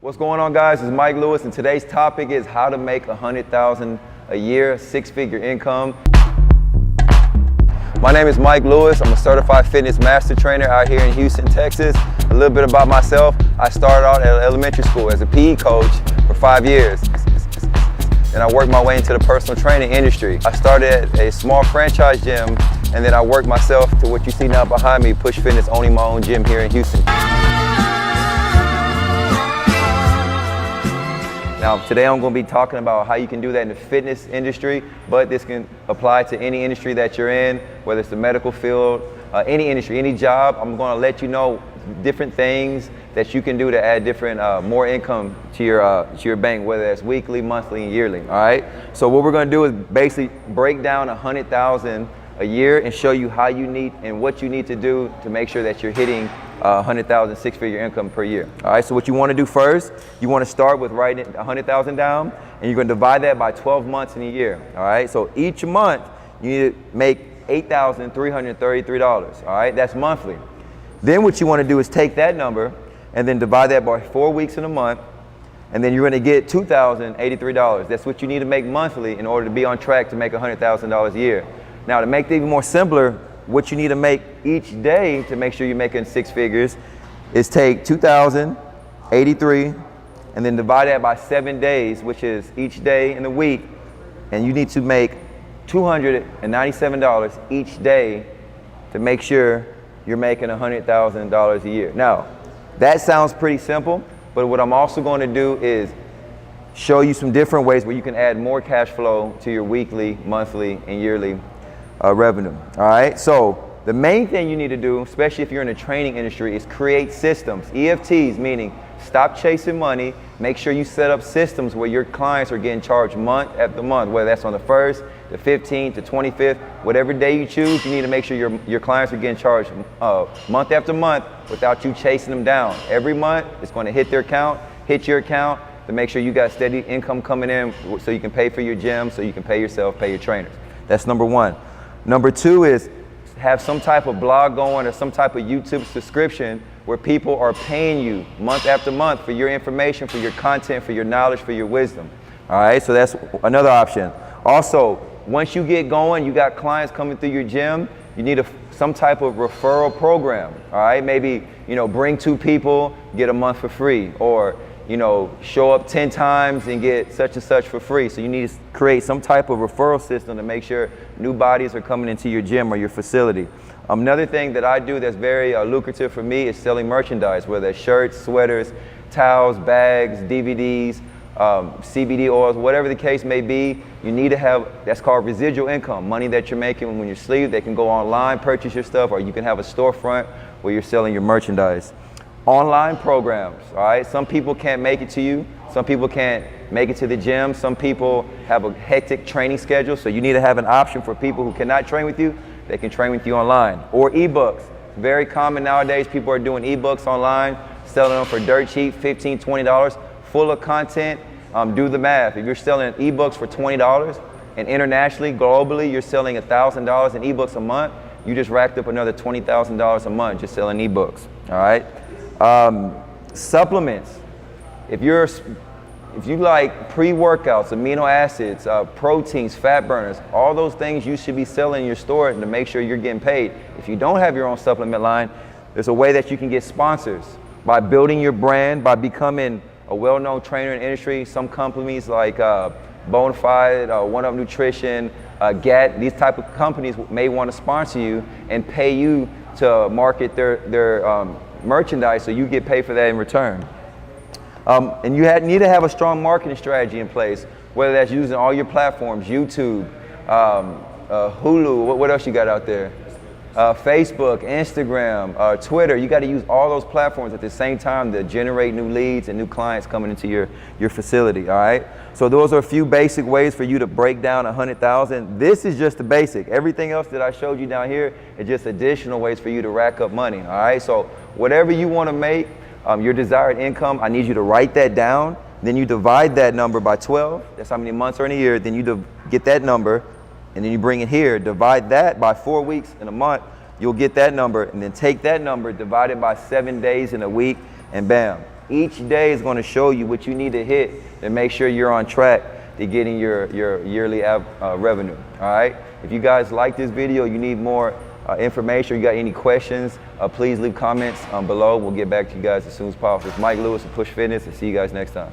What's going on, guys? It's Mike Lewis, and today's topic is how to make $100,000 a year, six-figure income. My name is Mike Lewis. I'm a certified fitness master trainer out here in Houston, Texas. A little bit about myself. I started out at elementary school as a PE coach for 5 years. And I worked my way into the personal training industry. I started at a small franchise gym, and then I worked myself to what you see now behind me, Push Fitness, owning my own gym here in Houston. Now, today I'm going to be talking about how you can do that in the fitness industry, but this can apply to any industry that you're in, whether it's the medical field, any industry, any job. I'm going to let you know different things that you can do to add different, more income to your bank, whether that's weekly, monthly, and yearly, all right? So what we're going to do is basically break down $100,000 a year and show you how you need and what you need to do to make sure that you're hitting $100,000 six-figure income per year. All right, so what you want to do first, you want to start with writing $100,000 down, and you're going to divide that by 12 months in a year. All right, so each month you need to make $8,333. All right, that's monthly. Then what you want to do is take that number and then divide that by 4 weeks in a month, and then you're going to get $2,083. That's what you need to make monthly in order to be on track to make $100,000 a year. Now, to make it even more simpler, what you need to make each day to make sure you're making six figures is take 2,083 and then divide that by 7 days, which is each day in the week, and you need to make $297 each day to make sure you're making $100,000 a year. Now, that sounds pretty simple, but what I'm also going to do is show you some different ways where you can add more cash flow to your weekly, monthly, and yearly revenue. All right, so the main thing you need to do, especially if you're in the training industry, is create systems. EFTs, meaning stop chasing money. Make sure you set up systems where your clients are getting charged month after month, whether that's on the 1st, the 15th, the 25th, whatever day you choose. You need to make sure your clients are getting charged month after month without you chasing them down. Every month, it's going to hit their account, hit your account, to make sure you got steady income coming in so you can pay for your gym, so you can pay yourself, pay your trainers. That's number one. Number two is have some type of blog going or some type of YouTube subscription where people are paying you month after month for your information, for your content, for your knowledge, for your wisdom. All right, so that's another option. Also, once you get going, you got clients coming through your gym, you need some type of referral program. All right, maybe, bring 2 people, get a month for free, or show up 10 times and get such and such for free. So you need to create some type of referral system to make sure new bodies are coming into your gym or your facility. Another thing that I do that's very lucrative for me is selling merchandise, whether it's shirts, sweaters, towels, bags, DVDs, CBD oils, whatever the case may be. You need to have, that's called residual income, money that you're making when you sleep. They can go online, purchase your stuff, or you can have a storefront where you're selling your merchandise. Online programs, all right? Some people can't make it to you. Some people can't make it to the gym. Some people have a hectic training schedule, so you need to have an option for people who cannot train with you. They can train with you online. Or ebooks. Very common nowadays. People are doing ebooks online, selling them for dirt cheap, $15, $20, full of content. Do the math. If you're selling ebooks for $20 and internationally, globally, you're selling $1,000 in ebooks a month, you just racked up another $20,000 a month just selling ebooks, all right? Supplements. If you like pre-workouts, amino acids, proteins, fat burners, all those things you should be selling in your store to make sure you're getting paid. If you don't have your own supplement line, there's a way that you can get sponsors by building your brand, by becoming a well-known trainer in the industry. Some companies like Bonafide, One Up Nutrition, GAT, these type of companies may want to sponsor you and pay you to market their merchandise, so you get paid for that in return. And you need to have a strong marketing strategy in place, whether that's using all your platforms, YouTube, Hulu, what else you got out there? Facebook, Instagram, Twitter. You got to use all those platforms at the same time to generate new leads and new clients coming into your facility, all right? So those are a few basic ways for you to break down 100,000. This is just the basic. Everything else that I showed you down here is just additional ways for you to rack up money, all right? So whatever you want to make, your desired income, I need you to write that down. Then you divide that number by 12. That's how many months are in a year. Then you get that number, and then you bring it here. Divide that by 4 weeks in a month. You'll get that number, and then take that number, divide it by 7 days in a week, and bam, Each day is going to show you what you need to hit to make sure you're on track to getting your yearly revenue. All right. If you guys like this video, you need more information, you got any questions, please leave comments below. We'll get back to you guys as soon as possible. It's Mike Lewis of Push Fitness, and see you guys next time.